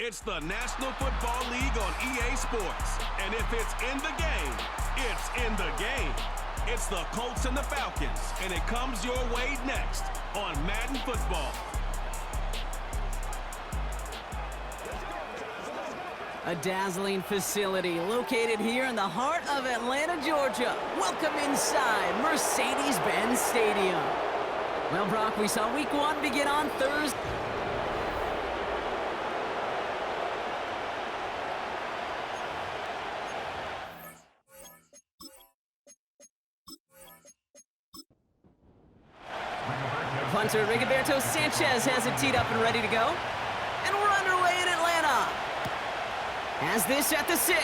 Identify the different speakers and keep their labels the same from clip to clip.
Speaker 1: It's the National Football League on EA Sports. And if it's in the game, it's in the game. It's the Colts and the Falcons, and it comes your way next on Madden Football.
Speaker 2: A dazzling facility located here in the heart of Atlanta, Georgia. Welcome inside Mercedes-Benz Stadium. Well, Brock, we saw Week 1 begin on Thursday. Punter Rigoberto Sanchez has it teed up and ready to go. And we're underway in Atlanta. Has this at the 6.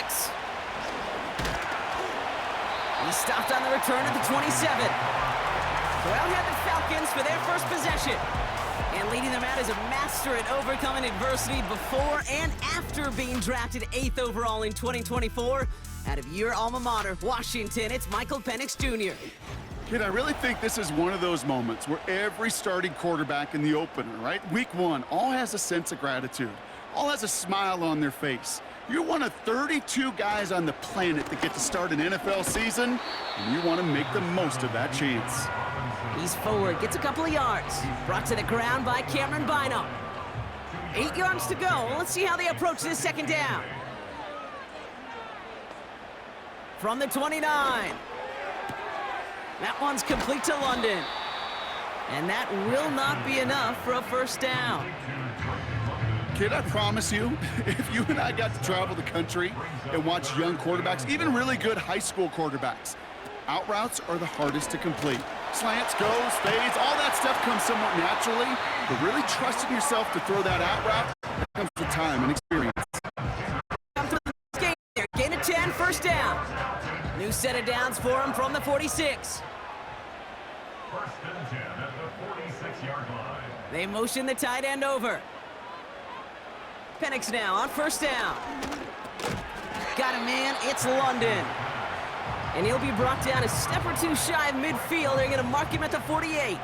Speaker 2: He stopped on the return at the 27. Well, had the Falcons for their first possession. And leading them out is a master at overcoming adversity before and after being drafted 8th overall in 2024. Out of your alma mater, Washington, it's Michael Penix Jr.
Speaker 3: Kid, I really think this is one of those moments where every starting quarterback in the opener, right? Week 1, all has a sense of gratitude. All has a smile on their face. You're one of 32 guys on the planet that get to start an NFL season, and you want to make the most of that chance.
Speaker 2: He's forward, gets a couple of yards. Brought to the ground by Cameron Bynum. 8 yards to go. Let's see how they approach this second down. From the 29. That one's complete to London. And that will not be enough for a first down.
Speaker 3: Kid, I promise you, if you and I got to travel the country and watch young quarterbacks, even really good high school quarterbacks, out routes are the hardest to complete. Slants, goes, fades, all that stuff comes somewhat naturally, but really trusting yourself to throw that out route comes with time and experience.
Speaker 2: Gain of 10, first down. New set of downs for him from the 46.
Speaker 4: First and 10 at the 46-yard line.
Speaker 2: They motion the tight end over. Penix now on first down. Got a man, it's London. And he'll be brought down a step or two shy of midfield. They're going to mark him at the 48.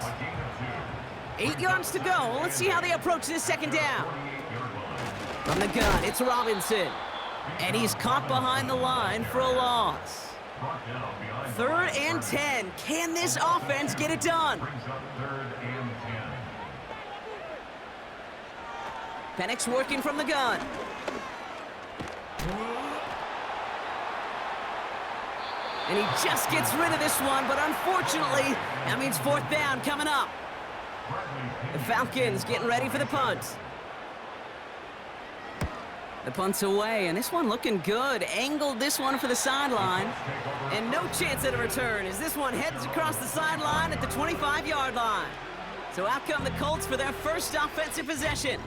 Speaker 2: 8 yards to go. Let's see how they approach this second down. From the gun, it's Robinson. And he's caught behind the line for a loss. 3rd and 10. Can this offense get it done? Penix working from the gun. And he just gets rid of this one, but unfortunately, that means 4th down coming up. The Falcons getting ready for the punt. The punt's away, and this one looking good. Angled this one for the sideline. And no chance at a return as this one heads across the sideline at the 25-yard line. So out come the Colts for their first offensive possession.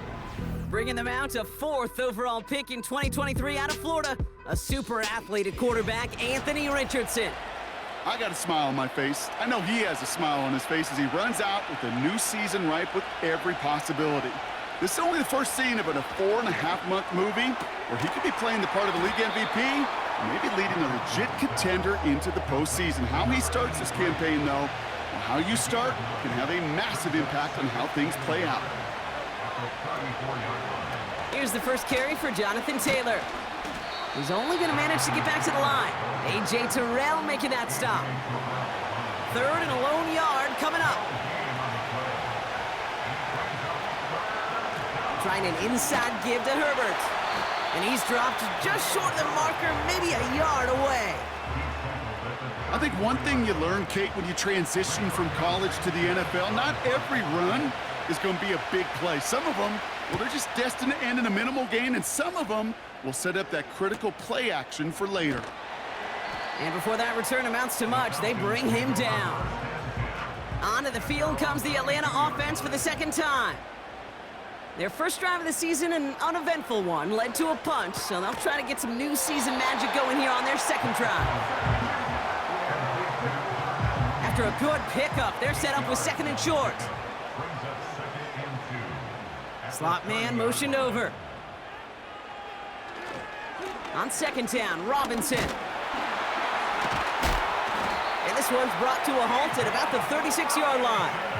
Speaker 2: Bringing them out to 4th overall pick in 2023 out of Florida, a super athlete at quarterback, Anthony Richardson.
Speaker 3: I got a smile on my face. I know he has a smile on his face as he runs out with a new season ripe with every possibility. This is only the first scene of a 4.5-month movie where he could be playing the part of a league MVP and maybe leading a legit contender into the postseason. How he starts this campaign, though, and how you start can have a massive impact on how things play out.
Speaker 2: Here's the first carry for Jonathan Taylor. He's only going to manage to get back to the line. A.J. Terrell making that stop. 3rd and a lone yard coming up. Trying an inside give to Herbert. And he's dropped just short of the marker, maybe a yard away.
Speaker 3: I think one thing you learn, Kate, when you transition from college to the NFL, not every run is going to be a big play. Some of them, well, they're just destined to end in a minimal gain, and some of them will set up that critical play action for later.
Speaker 2: And before that return amounts to much, they bring him down. Onto the field comes the Atlanta offense for the second time. Their first drive of the season, an uneventful one, led to a punt, so they'll try to get some new season magic going here on their second drive. After a good pickup, they're set up with 2nd and short. Slot man motioned over. On 2nd down, Robinson. And this one's brought to a halt at about the 36-yard line.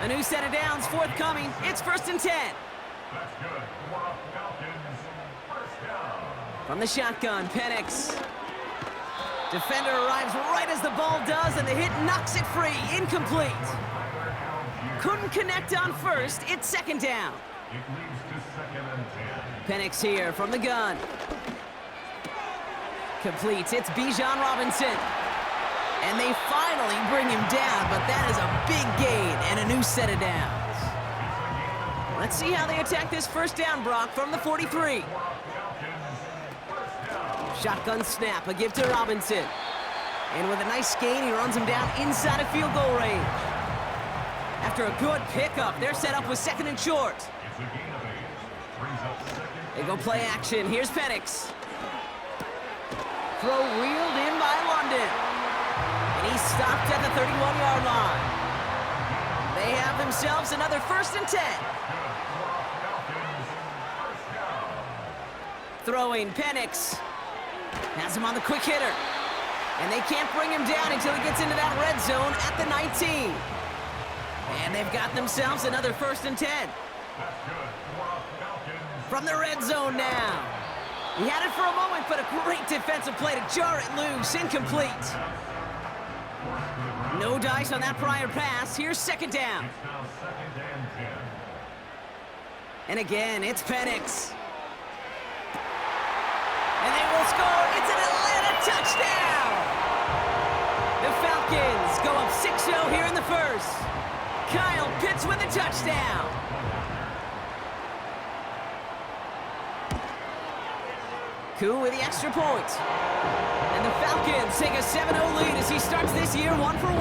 Speaker 2: A new set of downs forthcoming. It's 1st and 10.
Speaker 4: That's good. For Falcons. First down.
Speaker 2: From the shotgun, Penix. Defender arrives right as the ball does, and the hit knocks it free. Incomplete. Couldn't connect on first. It's second down.
Speaker 4: It leads to second and 10.
Speaker 2: Penix here from the gun. Completes. It's Bijan Robinson. And they finally bring him down, but that is a big gain and a new set of downs. Let's see how they attack this first down, Brock, from the 43. Shotgun snap, a give to Robinson. And with a nice gain, he runs him down inside of field goal range. After a good pickup, they're set up with second and short.
Speaker 4: It's a gain of 8. Brings up second.
Speaker 2: They go play action. Here's Penix. Throw reeled in by London. And he's stopped at the 31-yard line. They have themselves another first and 10. Throwing Penix. Has him on the quick hitter. And they can't bring him down until he gets into that red zone at the 19. And they've got themselves another first and 10. From the red zone now. He had it for a moment, but a great defensive play to jar it loose. Incomplete. No dice on that prior pass. Here's second down.
Speaker 4: It's now second and 10.
Speaker 2: And again, it's Penix. And they will score. It's an Atlanta touchdown. The Falcons go up 6-0 here in the first. Kyle Pitts with a touchdown. Koo with the extra point. And the Falcons take a 7-0 lead as he starts this year 1 for 1.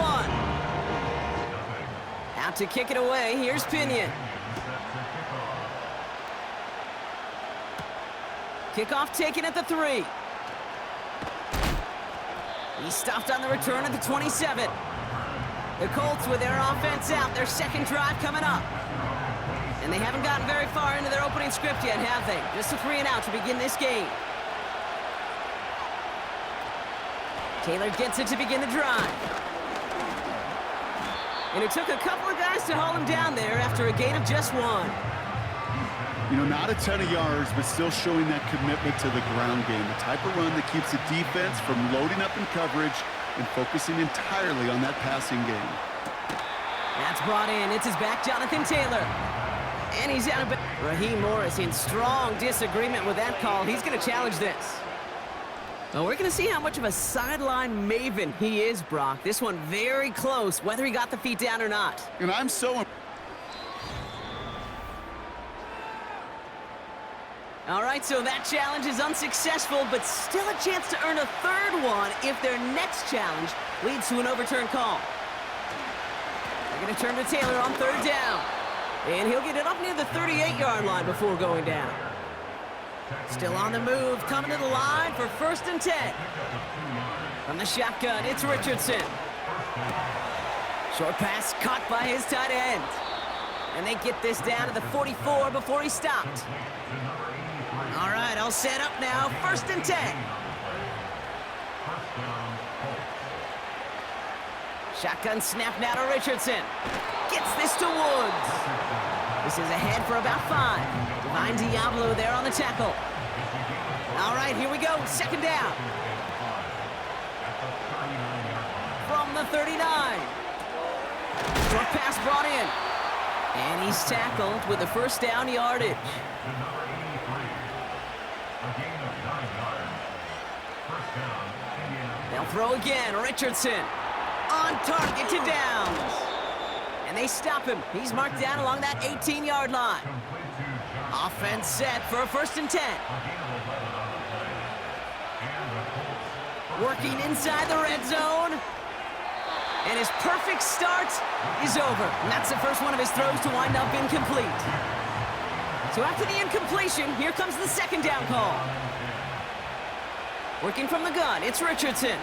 Speaker 2: Out to kick it away, here's Pinion. Kickoff taken at the 3. He's stopped on the return at the 27. The Colts with their offense out, their second drive coming up. And they haven't gotten very far into their opening script yet, have they? Just a 3 and out to begin this game. Taylor gets it to begin the drive. And it took a couple of guys to hold him down there after a gain of just 1.
Speaker 3: You know, not a ton of yards, but still showing that commitment to the ground game. The type of run that keeps the defense from loading up in coverage and focusing entirely on that passing game.
Speaker 2: That's brought in. It's his back, Jonathan Taylor. And he's out of... Raheem Morris in strong disagreement with that call. He's going to challenge this. Well, we're going to see how much of a sideline maven he is, Brock. This one very close, whether he got the feet down or not.
Speaker 3: And I'm so...
Speaker 2: All right, so that challenge is unsuccessful, but still a chance to earn a third one if their next challenge leads to an overturned call. They're going to turn to Taylor on third down. And he'll get it up near the 38-yard line before going down. Still on the move, coming to the line for first and 10. From the shotgun, it's Richardson. Short pass caught by his tight end. And they get this down to the 44 before he stopped. All right, all set up now, first and 10. Shotgun snap now to Richardson. Gets this to Woods. This is ahead for about 5. Divine Diablo there on the tackle. All right, here we go, second down. From the 39. Short pass brought in. And he's tackled with the first down yardage. They'll throw again, Richardson. On target to Downs. And they stop him. He's marked down along that 18-yard line. Offense set for a first and 10. Working inside the red zone. And his perfect start is over. And that's the first one of his throws to wind up incomplete. So after the incompletion, here comes the second down call. Working from the gun, it's Richardson.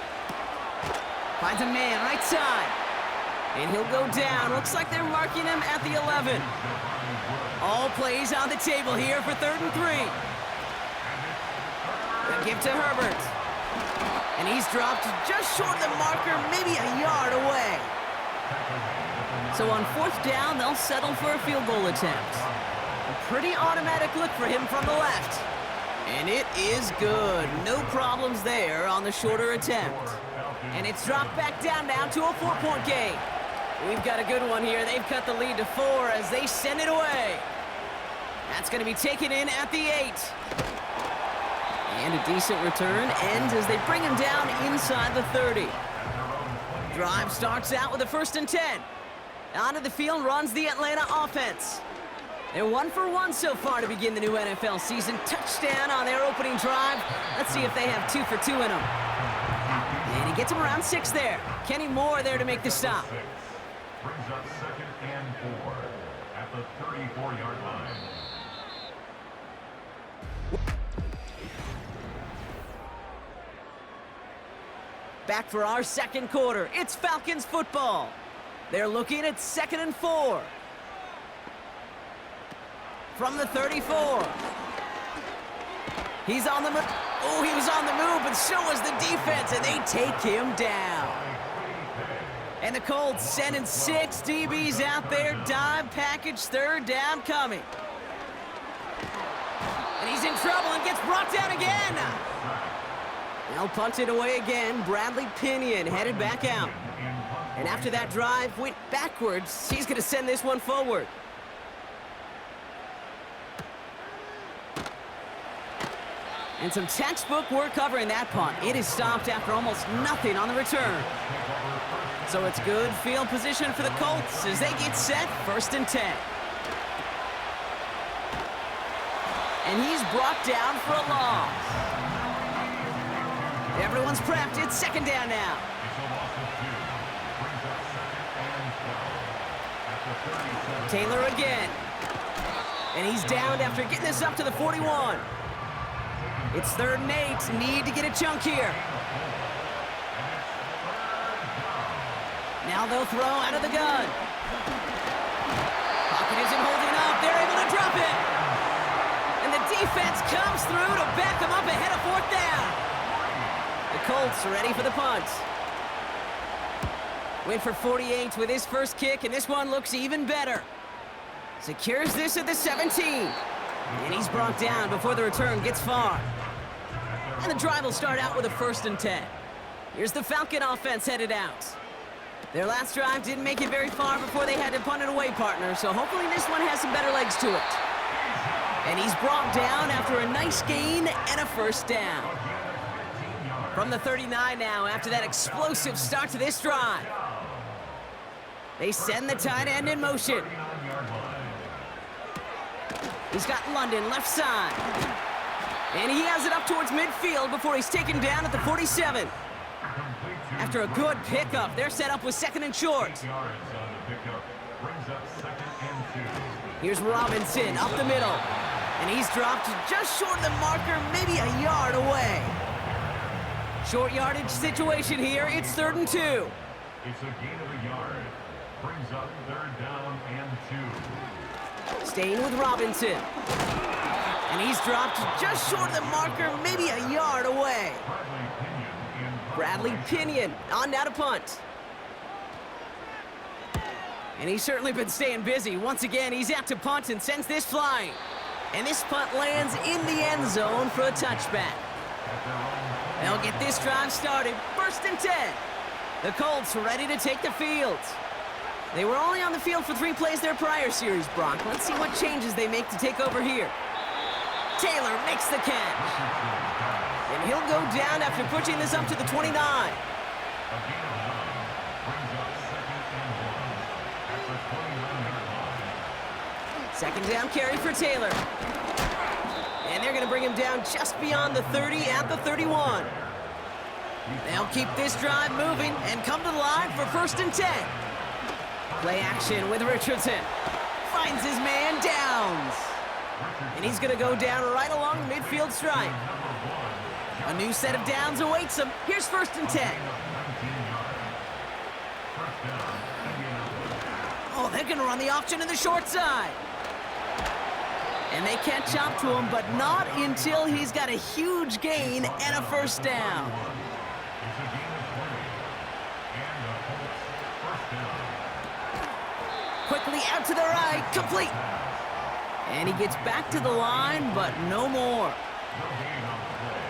Speaker 2: Finds a man right side. And he'll go down. Looks like they're marking him at the 11. All plays on the table here for third and 3. The give to Herbert. And he's dropped just short of the marker, maybe a yard away. So on fourth down, they'll settle for a field goal attempt. A pretty automatic look for him from the left. And it is good. No problems there on the shorter attempt. And it's dropped back down now to a 4-point game. We've got a good one here. They've cut the lead to 4 as they send it away. That's going to be taken in at the 8. And a decent return ends as they bring him down inside the 30. Drive starts out with a 1st and 10. Onto the field runs the Atlanta offense. They're 1 for 1 so far to begin the new NFL season. Touchdown on their opening drive. Let's see if they have 2 for 2 in them. And he gets him around 6 there. Kenny Moore there to make the stop.
Speaker 4: Brings up 2nd and 4 at the 34-yard line.
Speaker 2: Back for our second quarter. It's Falcons football. They're looking at 2nd and 4. From the 34. He's on the move. Oh, he was on the move, but so was the defense, and they take him down. And the Colts sending 6 DBs out there. Dive package, 3rd down coming. And he's in trouble and gets brought down again. They'll punt it away again. Bradley Pinion headed back out. And after that drive went backwards, he's going to send this one forward. And some textbook work covering that punt. It is stopped after almost nothing on the return. So it's good field position for the Colts as they get set 1st and 10. And he's brought down for a loss. Everyone's prepped. It's 2nd down now. Taylor again. And he's downed after getting this up to the 41. It's 3rd and 8. Need to get a chunk here. Now they'll throw out of the gun. Pocket isn't holding up. They're able to drop it. And the defense comes through to back them up ahead of 4th down. The Colts are ready for the punt. Went for 48 with his first kick, and this one looks even better. Secures this at the 17. And he's brought down before the return gets far. And the drive will start out with a 1st and 10. Here's the Falcon offense headed out. Their last drive didn't make it very far before they had to punt it away, partner, so hopefully this one has some better legs to it. And he's brought down after a nice gain and a 1st down. From the 39 now after that explosive start to this drive. They send the tight end in motion. He's got London left side. And he has it up towards midfield before he's taken down at the 47. After a good pickup, they're set up with 2nd and short. Here's Robinson up the middle. And he's dropped just short of the marker, maybe a yard away. Short yardage situation here. It's 3rd and 2.
Speaker 4: It's a gain of a yard. Brings up 3rd down and 2.
Speaker 2: Staying with Robinson. And he's dropped just short of the marker, maybe a yard away. Bradley Pinion on now to punt. And he's certainly been staying busy. Once again, he's out to punt and sends this flying. And this punt lands in the end zone for a touchback. They'll get this drive started. 1st and 10. The Colts ready to take the field. They were only on the field for 3 plays their prior series, Brock. Let's see what changes they make to take over here. Taylor makes the catch. And he'll go down after pushing this up to the 29. Second down carry for Taylor. And they're going to bring him down just beyond the 30 at the 31. They'll keep this drive moving and come to the line for 1st and 10. Play action with Richardson. Finds his man, Downs. And he's going to go down right along the midfield stripe. A new set of downs awaits him. Here's 1st and 10. Oh, they're going to run the option to the short side. And they catch up to him, but not until he's got a huge gain and a 1st down. Quickly out to the right, complete. And he gets back to the line, but no more.
Speaker 4: No gain on the play.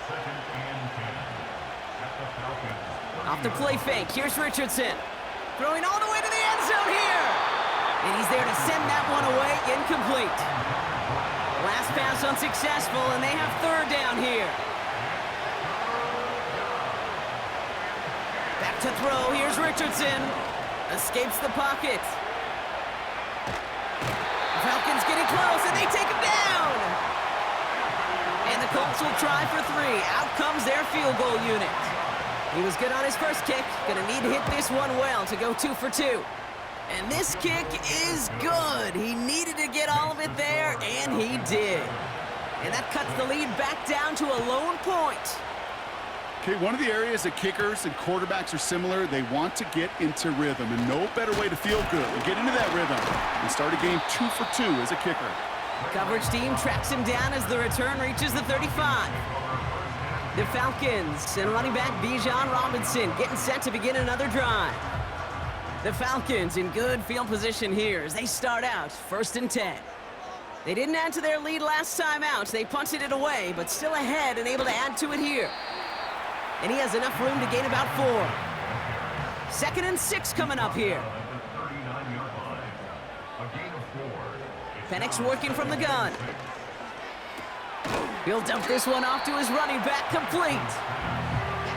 Speaker 4: Second and 10. At the Falcons.
Speaker 2: Off the play fake, here's Richardson. Throwing all the way to the end zone here. And he's there to send that one away, incomplete. Last pass unsuccessful, and they have third down here. Back to throw, here's Richardson. Escapes the pocket. Falcons getting close, and they take him down. And the Colts will try for 3. Out comes their field goal unit. He was good on his first kick. Gonna need to hit this one well to go 2 for 2. And this kick is good. He needed to get all of it there, and he did. And that cuts the lead back down to a lone point.
Speaker 3: Okay, one of the areas that kickers and quarterbacks are similar, they want to get into rhythm, and no better way to feel good and get into that rhythm and start a game 2 for 2 as a kicker.
Speaker 2: Coverage team tracks him down as the return reaches the 35. The Falcons and running back Bijan Robinson getting set to begin another drive. The Falcons in good field position here as they start out 1st and 10. They didn't add to their lead last time out. They punted it away, but still ahead and able to add to it here. And he has enough room to gain about 4. 2nd and 6 coming up here. Penix working from the gun. He'll dump this one off to his running back, complete.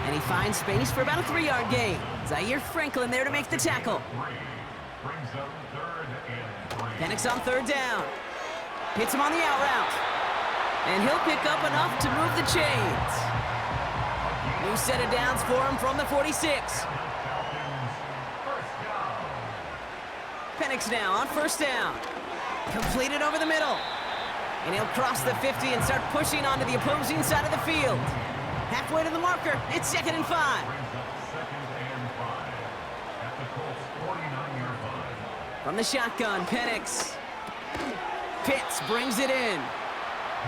Speaker 2: And he finds space for about a 3-yard gain. Zaire Franklin there to make the tackle. Penix on 3rd down. Hits him on the out route. And he'll pick up enough to move the chains. New set of downs for him from the 46. Penix now on 1st down. Completed over the middle. And he'll cross the 50 and start pushing onto the opposing side of the field. Halfway to the marker, it's 2nd and 5. From the shotgun, Penix. Pitts brings it in.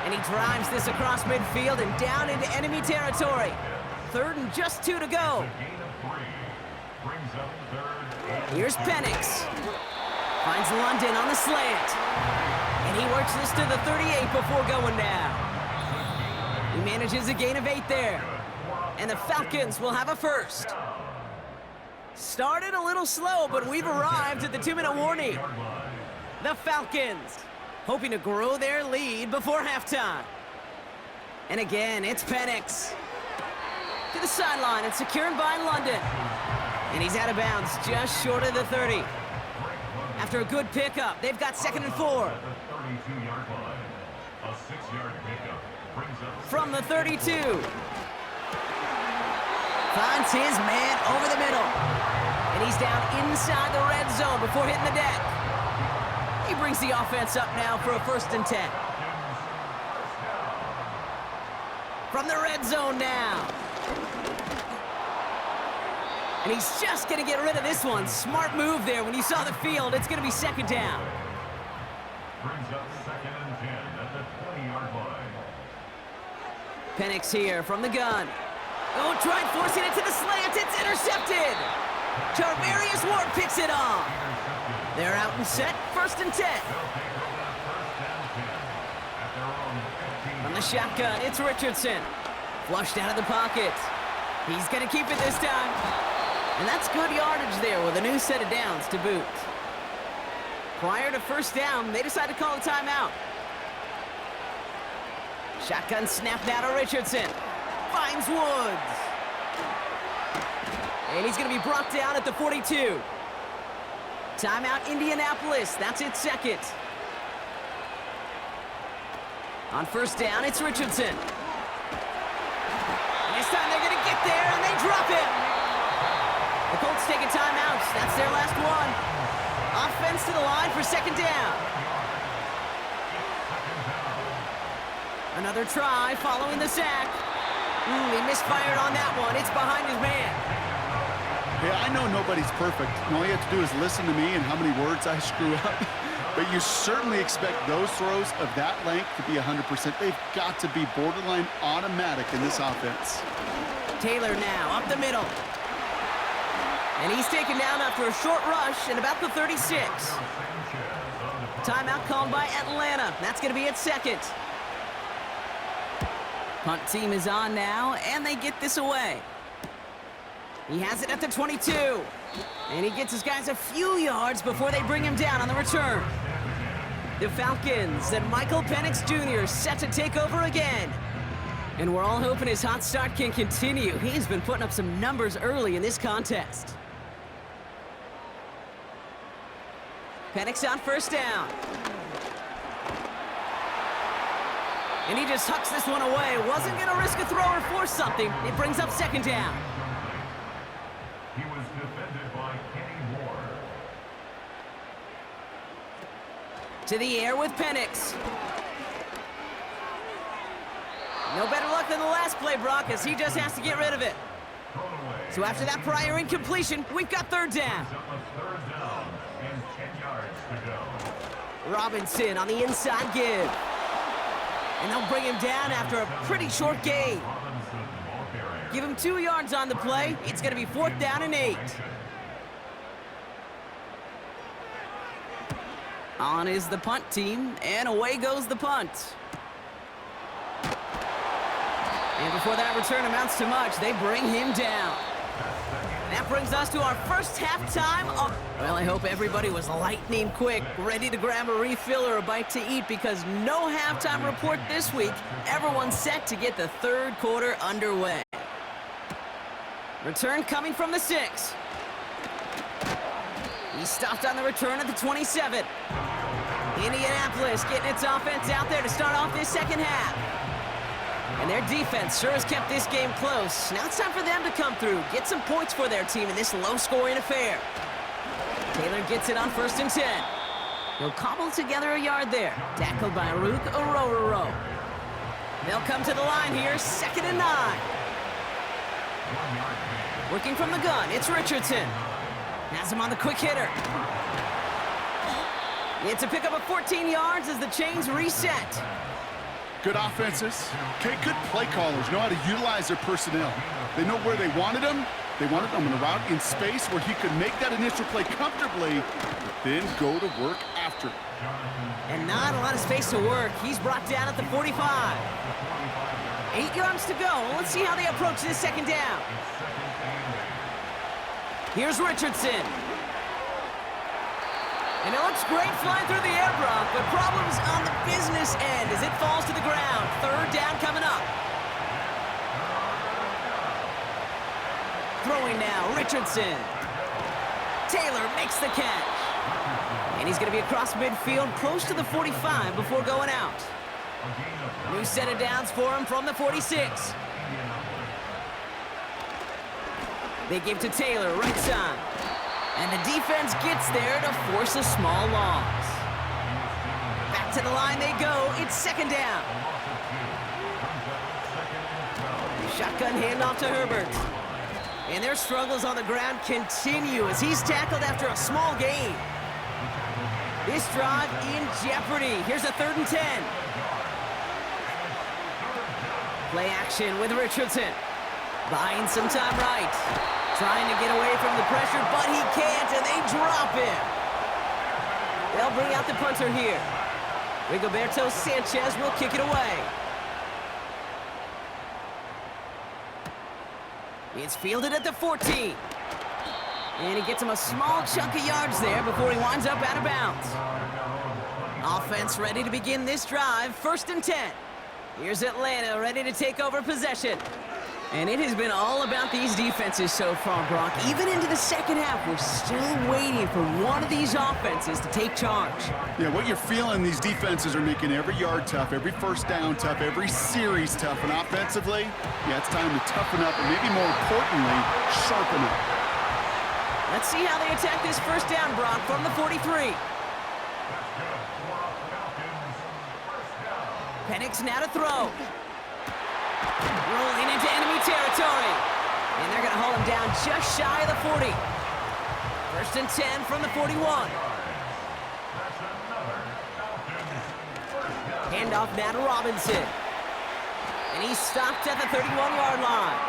Speaker 2: And he drives this across midfield and down into enemy territory. 3rd and just 2 to go. Here's Penix. Finds London on the slant. And he works this to the 38 before going down. He manages a gain of 8 there. And the Falcons will have a first. Started a little slow, but we've arrived at the 2-minute warning. The Falcons hoping to grow their lead before halftime. And again, it's Penix. To the sideline and secured by London. And he's out of bounds just short of the 30. After a good pickup, they've got 2nd and 4. From the 32. Finds his man over the middle. And he's down inside the red zone before hitting the deck. He brings the offense up now for a 1st and 10. From the red zone now. And he's just going to get rid of this one. Smart move there when you saw the field. It's going to be 2nd down.
Speaker 4: Brings up 2nd and 10 at the 20-yard line.
Speaker 2: Penix here from the gun. Oh, tried forcing it to the slant. It's intercepted. Charvarius Ward picks it off. They're out and set. 1st and 10. From the shotgun, it's Richardson. Flushed out of the pocket. He's going to keep it this time. And that's good yardage there with a new set of downs to boot. Prior to 1st down, they decide to call a timeout. Shotgun snap now to Richardson. Finds Woods. And he's going to be brought down at the 42. Timeout Indianapolis. That's its 2nd. On 1st down, it's Richardson. And this time they're going to get there, and they drop him. The Colts taking timeouts. That's their last one. Offense to the line for 2nd down. Another try following the sack. He misfired on that one. It's behind his man.
Speaker 3: Hey, I know nobody's perfect. And all you have to do is listen to me and how many words I screw up. But you certainly expect those throws of that length to be 100%. They've got to be borderline automatic in this offense.
Speaker 2: Taylor now up the middle. And he's taken down after a short rush at about the 36. Timeout called by Atlanta. That's going to be its second. Punt team is on now, and they get this away. He has it at the 22. And he gets his guys a few yards before they bring him down on the return. The Falcons and Michael Penix Jr. set to take over again. And we're all hoping his hot start can continue. He's been putting up some numbers early in this contest. Penix on first down. And he just hucks this one away. Wasn't going to risk a throw or force something. It brings up second down.
Speaker 4: He was defended by Kenny Moore.
Speaker 2: To the air with Penix. No better luck than the last play, Brock, as he just has to get rid of it. So after that prior incompletion, we've got third down.
Speaker 4: Third down and 10 yards to go.
Speaker 2: Robinson on the inside give. And they'll bring him down after a pretty short gain. Give him 2 yards on the play. It's going to be 4th down and 8. On is the punt team, and away goes the punt. And before that return amounts to much, they bring him down. That brings us to our first halftime of... Well, I hope everybody was lightning quick, ready to grab a refill or a bite to eat, because no halftime report this week. Everyone's set to get the third quarter underway. Return coming from the 6. He stopped on the return at the 27. Indianapolis getting its offense out there to start off this second half. And their defense sure has kept this game close. Now it's time for them to come through, get some points for their team in this low-scoring affair. Taylor gets it on 1st and 10. He'll cobble together a yard there. Tackled by Rook Orororo. They'll come to the line here, 2nd and 9. Working from the gun, it's Richardson. Has him on the quick hitter. It's a pickup of 14 yards as the chains reset.
Speaker 3: Good offenses. Okay, good play callers know how to utilize their personnel. They know where they wanted him. They wanted him in a route in space where he could make that initial play comfortably, but then go to work after.
Speaker 2: And not a lot of space to work. He's brought down at the 45. 8 yards to go. Let's see how they approach this second down. Here's Richardson. And it looks great flying through the air, Brock, but problems on the business end as it falls to the ground. Third down coming up. Throwing now, Richardson. Taylor makes the catch. And he's going to be across midfield, close to the 45 before going out. New set of downs for him from the 46. They give to Taylor, right side. And the defense gets there to force a small loss. Back to the line they go. It's second down. Shotgun handoff to Herbert. And their struggles on the ground continue as he's tackled after a small gain. This drive in jeopardy. Here's a 3rd and 10. Play action with Richardson. Buying some time right. Trying to get away from the pressure, but he can't, and they drop him. They'll bring out the punter here. Rigoberto Sanchez will kick it away. It's fielded at the 14. And he gets him a small chunk of yards there before he winds up out of bounds. Offense ready to begin this drive, 1st and 10. Here's Atlanta ready to take over possession. And it has been all about these defenses so far, Brock. Even into the second half, we're still waiting for one of these offenses to take charge.
Speaker 3: Yeah, what you're feeling, these defenses are making every yard tough, every first down tough, every series tough. And offensively, yeah, it's time to toughen up and maybe more importantly, sharpen up.
Speaker 2: Let's see how they attack this first down, Brock, from the 43. Penix now to throw. Rolling into enemy territory. And they're going to hold him down just shy of the 40. 1st and 10 from the 41. Handoff now to Robinson. And he's stopped at the 31-yard line.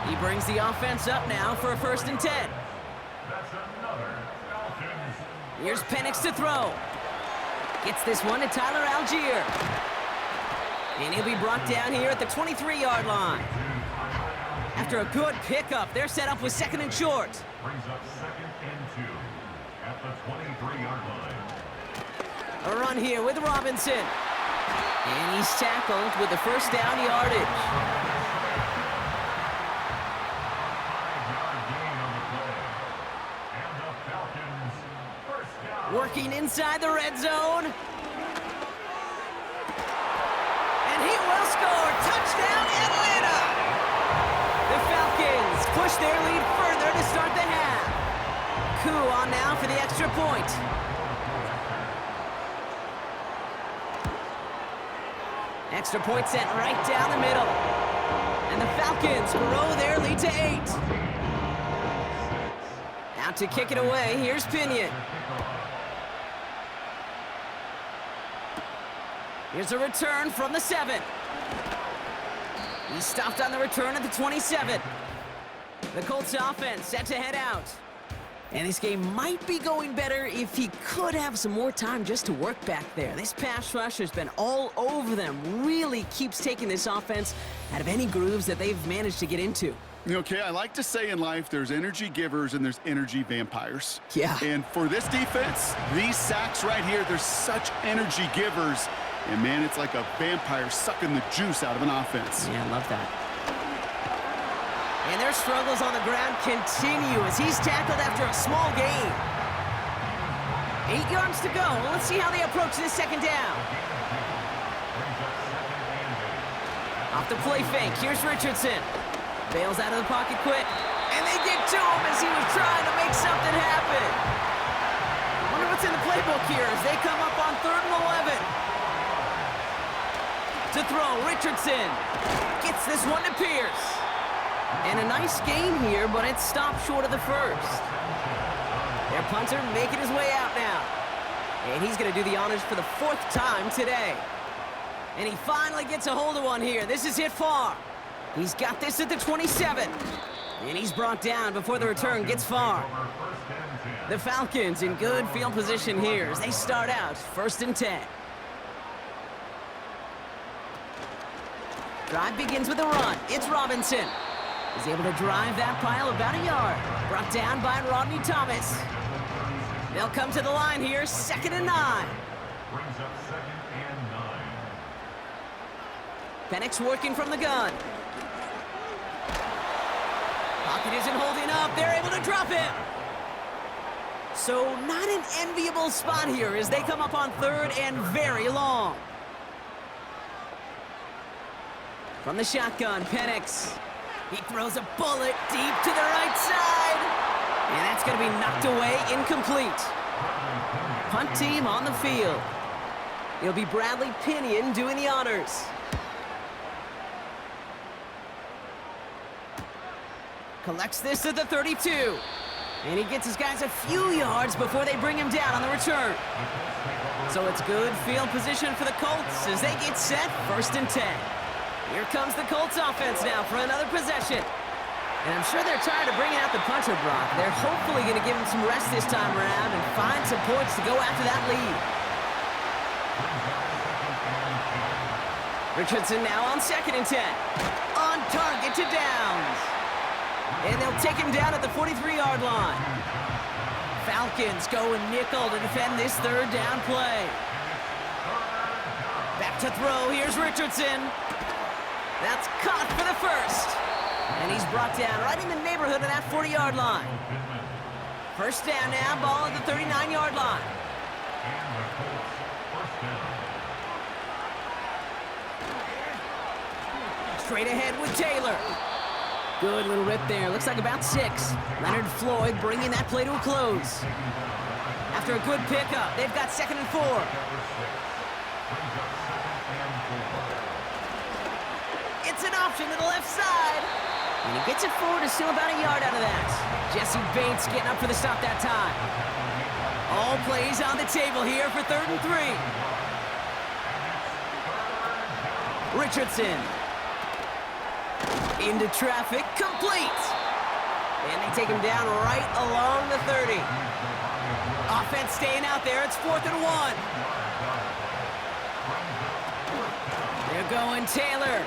Speaker 2: He brings the offense up now for a 1st and 10. Here's Penix to throw. Gets this one to Tyler Algier. And he'll be brought down here at the 23-yard line. After a good pickup, they're set up with 2nd and short.
Speaker 4: Brings up 2nd and 2 at the 23-yard line.
Speaker 2: A run here with Robinson. And he's tackled with the first down yardage.
Speaker 4: 5-yard gain on the play. And the Falcons first down.
Speaker 2: Working inside the red zone. And he will score. Touchdown, Atlanta! The Falcons push their lead further to start the half. Koo on now for the extra point. Extra point sent right down the middle. And the Falcons grow their lead to 8. Out to kick it away, here's Pinion. Here's a return from the 7. He stopped on the return at the 27. The Colts offense set to head out. And this game might be going better if he could have some more time just to work back there. This pass rush has been all over them. Really keeps taking this offense out of any grooves that they've managed to get into.
Speaker 3: Okay, I like to say in life there's energy givers and there's energy vampires.
Speaker 2: Yeah.
Speaker 3: And for this defense, these sacks right here, they're such energy givers. And man, it's like a vampire sucking the juice out of an offense.
Speaker 2: Yeah, I love that. And their struggles on the ground continue as he's tackled after a small gain. 8 yards to go. Let's see how they approach this second down. Off the play fake. Here's Richardson. Bails out of the pocket quick. And they get to him as he was trying to make something happen. Wonder what's in the playbook here as they come up on 3rd and 11. To throw, Richardson. Gets this one to Pierce. And a nice gain here, but it stopped short of the first. Their punter making his way out now. And he's going to do the honors for the 4th time today. And he finally gets a hold of one here. This is hit far. He's got this at the 27. And he's brought down before the return gets far. The Falcons in good field position here as they start out 1st and 10. Drive begins with a run. It's Robinson. He's able to drive that pile about a yard. Brought down by Rodney Thomas. They'll come to the line here, 2nd and 9.
Speaker 4: Brings up 2nd and 9.
Speaker 2: Penix working from the gun. Pocket isn't holding up. They're able to drop him. So not an enviable spot here as they come up on 3rd and very long. From the shotgun, Penix. He throws a bullet deep to the right side. And that's going to be knocked away, incomplete. Punt team on the field. It'll be Bradley Pinion doing the honors. Collects this at the 32. And he gets his guys a few yards before they bring him down on the return. So it's good field position for the Colts as they get set 1st and 10. Here comes the Colts offense now for another possession. And I'm sure they're tired of bringing out the punter, Brock. They're hopefully going to give him some rest this time around and find some points to go after that lead. Richardson now on 2nd and 10. On target to Downs. And they'll take him down at the 43-yard line. Falcons go nickel to defend this 3rd down play. Back to throw. Here's Richardson. That's caught for the first. And he's brought down right in the neighborhood of that 40-yard line. First down now, ball at the 39-yard line. Straight ahead with Taylor. Good little rip there. Looks like about 6. Leonard Floyd bringing that play to a close. After a good pickup, they've got 2nd and 4. It's an option to the left side. And he gets it forward to still about a yard out of that. Jesse Bates getting up for the stop that time. All plays on the table here for 3rd and 3. Richardson. Into traffic, complete. And they take him down right along the 30. Off offense staying out there. It's 4th and 1. They're going Taylor.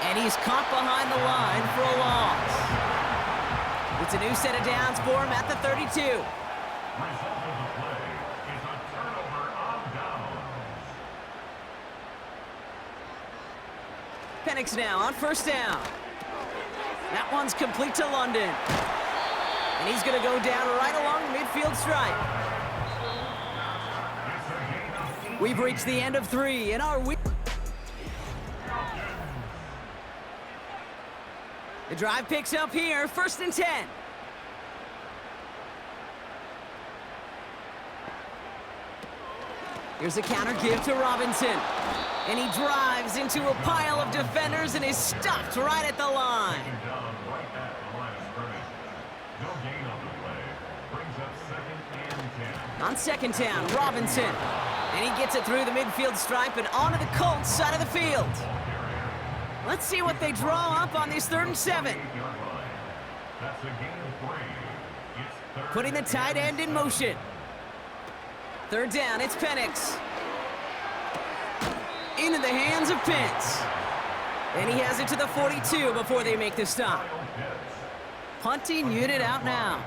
Speaker 2: And he's caught behind the line for a loss. It's a new set of downs for him at the 32.
Speaker 4: Result of the play is a turnover on downs.
Speaker 2: Penix now on 1st down. That one's complete to London. And he's going to go down right along the midfield stripe. We've reached the end of 3 in our week. The drive picks up here, 1st and 10. Here's a counter give to Robinson. And he drives into a pile of defenders and is stopped right at the line.
Speaker 4: Down right at the line of scrimmage. No gain on the play. Brings up 2nd and 10.
Speaker 2: On 2nd down, Robinson. And he gets it through the midfield stripe and onto the Colts side of the field. Let's see what they draw up on this 3rd and 7.
Speaker 4: That's a gain of 3. It's 3rd
Speaker 2: Putting the tight end in motion. 3rd down, it's Penix. Into the hands of Pitts. And he has it to the 42 before they make the stop. Punting unit out now.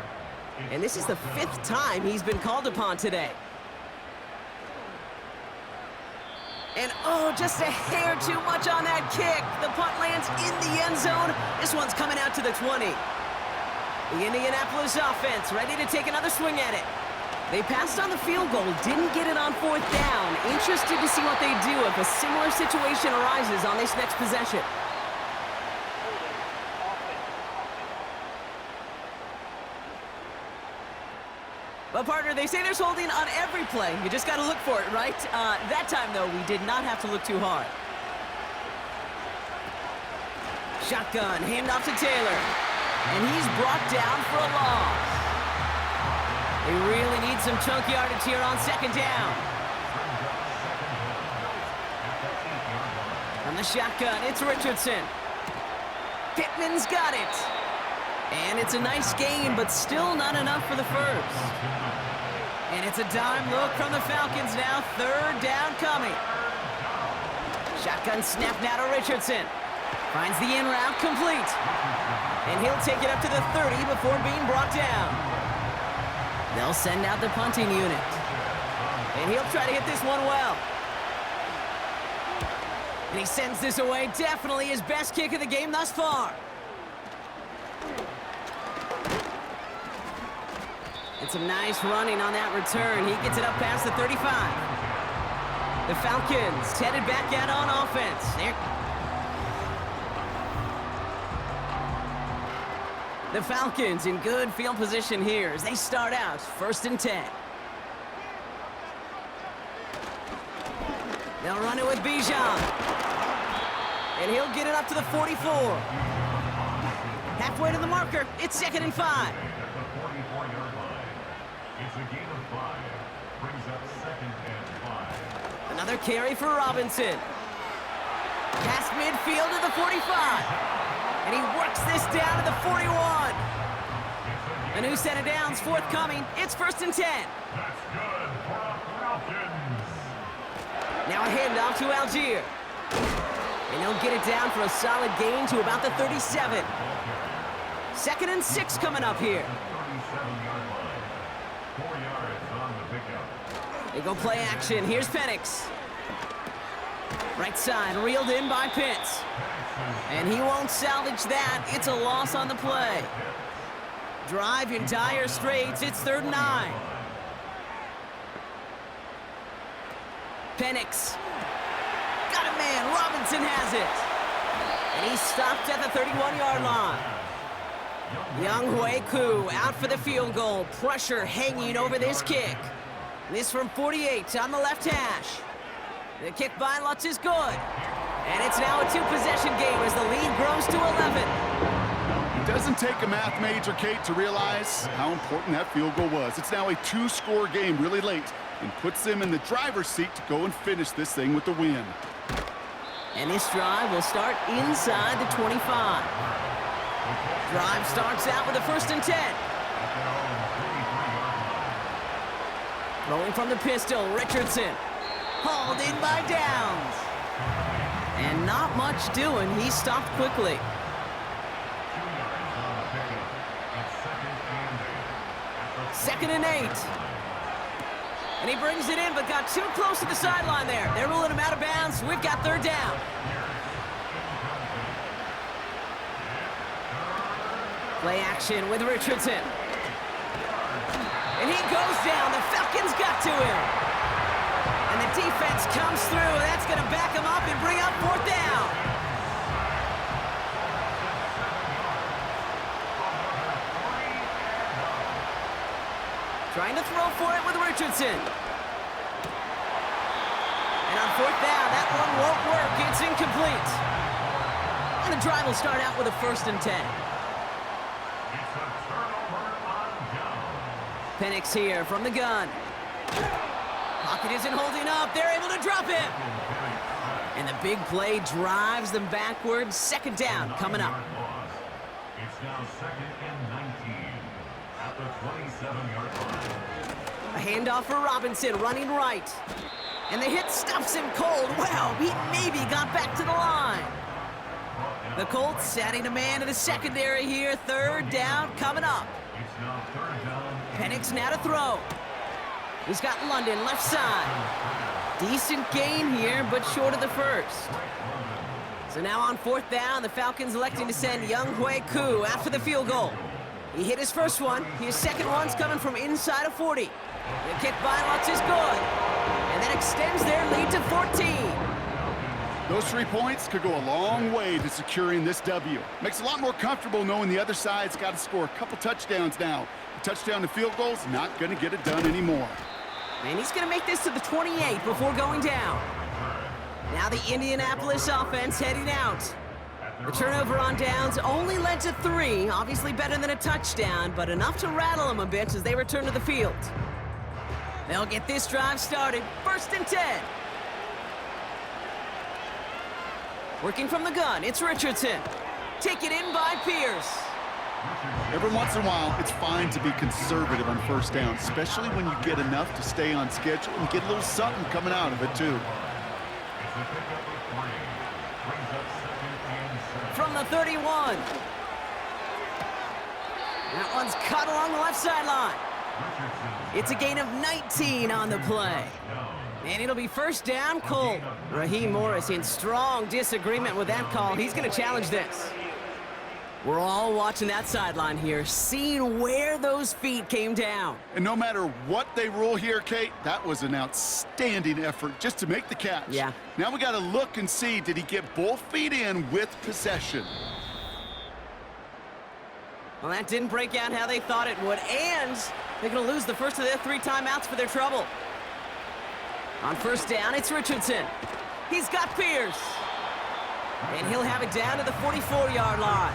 Speaker 2: And this is the 5th time he's been called upon today. And oh, just a hair too much on that kick. The punt lands in the end zone. This one's coming out to the 20. The Indianapolis offense ready to take another swing at it. They passed on the field goal, didn't get it on 4th down. Interested to see what they do if a similar situation arises on this next possession. But partner, they say there's holding on every play. You just got to look for it, right? That time, though, we did not have to look too hard. Shotgun, handoff to Taylor. And he's brought down for a loss. They really need some chunk yardage here on 2nd down. From the shotgun, it's Richardson. Pittman's got it. And it's a nice gain, but still not enough for the first. And it's a dime look from the Falcons now. 3rd down coming. Shotgun snap now to Richardson. Finds the in route complete. And he'll take it up to the 30 before being brought down. They'll send out the punting unit. And he'll try to hit this one well. And he sends this away. Definitely his best kick of the game thus far. And some nice running on that return. He gets it up past the 35. The Falcons headed back out on offense. The Falcons in good field position here as they start out 1st and 10. They'll run it with Bijan. And he'll get it up to the 44. Halfway to the marker. It's 2nd and 5.
Speaker 4: At the 44-yard line. It's a gain of 5. Brings up 2nd and 5.
Speaker 2: Another carry for Robinson. Past midfield to the 45. And he works this down to the 41. A new set of downs forthcoming. It's 1st and 10.
Speaker 4: That's good for the Falcons.
Speaker 2: Now a handoff to Algier. And he'll get it down for a solid gain to about the 37. 2nd and 6 coming up here.
Speaker 4: 37-yard line. 4 yards on the pickup.
Speaker 2: They go play action. Here's Penix. Right side, reeled in by Pitts. And he won't salvage that. It's a loss on the play. Drive in dire straits. It's 3rd and 9. Penix. Got a man. Robinson has it. And he's stopped at the 31-yard line. Young Hui Koo out for the field goal. Pressure hanging over this kick. This from 48 on the left hash. The kick by Lutz is good. And it's now a 2-possession game as the lead grows to 11.
Speaker 3: It doesn't take a math major, Kate, to realize how important that field goal was. It's now a 2-score game really late and puts them in the driver's seat to go and finish this thing with the win.
Speaker 2: And this drive will start inside the 25. Drive starts out with a 1st and 10. Throwing from the pistol, Richardson. Hauled in by Downs. And not much doing. He stopped quickly.
Speaker 4: 2 yards on the pickup. It's 2nd and 8. At the
Speaker 2: 2nd and 8. And he brings it in, but got too close to the sideline there. They're ruling him out of bounds. We've got 3rd down. Play action with Richardson. And he goes down. The Falcons got to him. And the defense comes through. That's going to back him up and bring up 4th down. Trying to throw for it with Richardson. And on 4th down, that one won't work. It's incomplete. And the drive will start out with a 1st and 10. Penix here from the gun. Pocket isn't holding up. They're able to drop him. And the big play drives them backwards. 2nd down coming up.
Speaker 4: It's now 2nd and 19 at the 27-yard line.
Speaker 2: A handoff for Robinson running right. And the hit stuffs him cold. Wow, he maybe got back to the line. The Colts adding a man to the secondary here. 3rd down coming up.
Speaker 4: It's now 3rd down.
Speaker 2: Penix now to throw. He's got London left side. Decent gain here, but short of the 1st. So now on 4th down, the Falcons electing to send Younghoe Koo after the field goal. He hit his 1st one. His 2nd one's coming from inside of 40. The kick by Lutz is good. And that extends their lead to 14.
Speaker 3: Those 3 points could go a long way to securing this W. Makes it a lot more comfortable knowing the other side's got to score a couple touchdowns now. A touchdown to field goal's not going to get it done anymore.
Speaker 2: And he's going to make this to the 28 before going down. Now the Indianapolis offense heading out. The turnover on downs only led to 3. Obviously better than a touchdown, but enough to rattle them a bit as they return to the field. They'll get this drive started. 1st and 10. Working from the gun, it's Richardson. Taken in by Pierce.
Speaker 3: Every once in a while, it's fine to be conservative on 1st down, especially when you get enough to stay on schedule and get a little something coming out of it, too.
Speaker 4: It's a pickup of 3. Brings up 2nd and 7.
Speaker 2: From the 31. That one's cut along the left sideline. It's a gain of 19 on the play. And it'll be 1st down, Colt. Raheem Morris in strong disagreement with that call. He's going to challenge this. We're all watching that sideline here, seeing where those feet came down.
Speaker 3: And no matter what they rule here, Kate, that was an outstanding effort just to make the catch.
Speaker 2: Yeah.
Speaker 3: Now we got to look and see, did he get both feet in with possession?
Speaker 2: Well, that didn't break out how they thought it would, and they're going to lose the first of their 3 timeouts for their trouble. On 1st down, it's Richardson. He's got Pierce. And he'll have it down to the 44-yard line.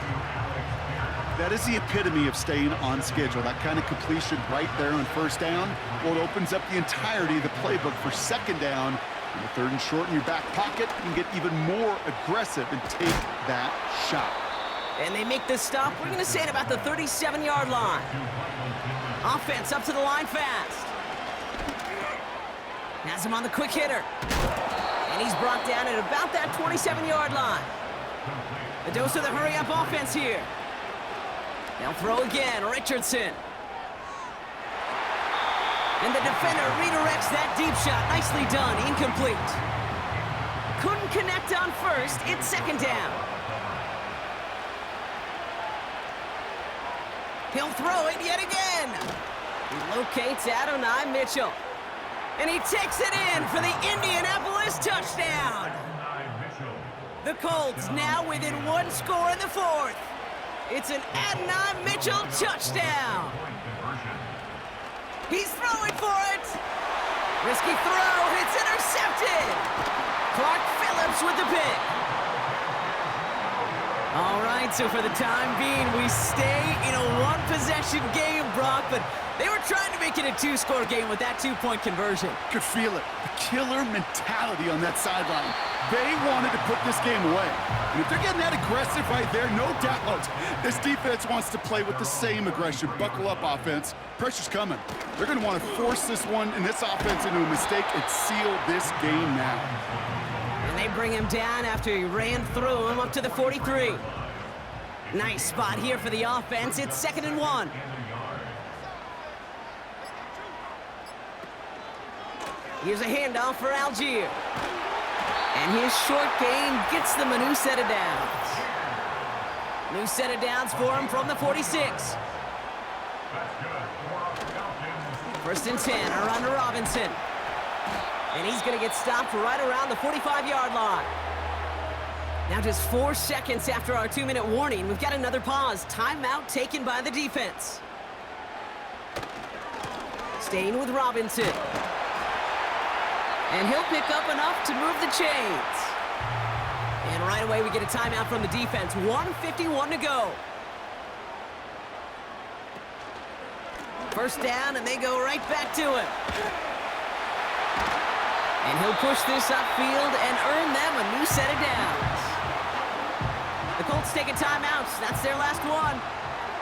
Speaker 3: That is the epitome of staying on schedule. That kind of completion right there on 1st down. Well, it opens up the entirety of the playbook for 2nd down. And the 3rd and short in your back pocket, you can get even more aggressive and take that shot.
Speaker 2: And they make this stop, we're going to say, at about the 37-yard line. Offense up to the line fast. Has him on the quick hitter. And he's brought down at about that 27-yard line. A dose of the hurry-up offense here. They'll throw again, Richardson. And the defender redirects that deep shot. Nicely done, incomplete. Couldn't connect on 1st, it's 2nd down. He'll throw it yet again. He locates Adonai Mitchell. And he takes it in for the Indianapolis touchdown. The Colts now within 1 score in the 4th. It's an Adonai Mitchell touchdown. He's throwing for it. Risky throw, it's intercepted. Clark Phillips with the pick. All right, so for the time being, we stay in a 1-possession game, Brock, but they were trying to make it a two-score game with that two-point conversion.
Speaker 3: Could feel it. The killer mentality on that sideline. They wanted to put this game away. And if they're getting that aggressive right there, no doubt, this defense wants to play with the same aggression. Buckle up, offense. Pressure's coming. They're going to want to force this one and this offense into a mistake and seal this game now.
Speaker 2: And they bring him down after he ran through him up to the 43. Nice spot here for the offense. It's 2nd and 1. Here's a handoff for Algier. And his short gain gets them a new set of downs. New set of downs for him from the 46. 1st and 10, around to Robinson. And he's going to get stopped right around the 45-yard line. Now just 4 seconds after our 2-minute warning, we've got another pause. Timeout taken by the defense. Staying with Robinson. And he'll pick up enough to move the chains. And right away we get a timeout from the defense. 1:51 to go. 1st down, and they go right back to him. And he'll push this upfield and earn them a new set of downs. The Colts take a timeout. That's their last one.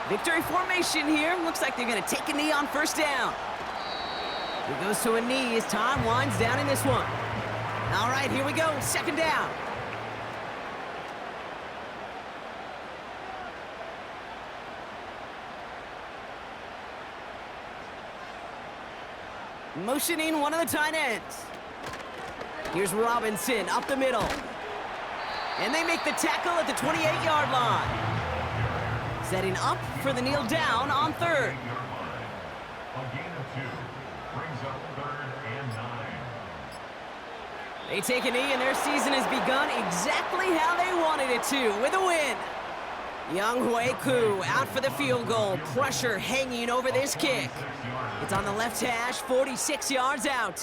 Speaker 2: Victory formation here. Looks like they're going to take a knee on 1st down. He goes to a knee as time winds down in this one. All right, here we go. 2nd down. Motioning one of the tight ends. Here's Robinson up the middle. And they make the tackle at the 28-yard line. Setting up for the kneel down on 3rd. They take a knee, and their season has begun exactly how they wanted it to, with a win. Younghoe Koo out for the field goal. Pressure hanging over this kick. It's on the left hash, 46 yards out.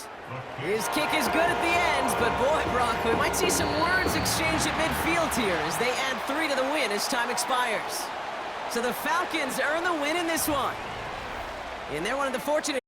Speaker 2: His kick is good at the end, but boy, Brock, we might see some words exchanged at midfield here as they add 3 to the win as time expires. So the Falcons earn the win in this one. And they're one of the fortunate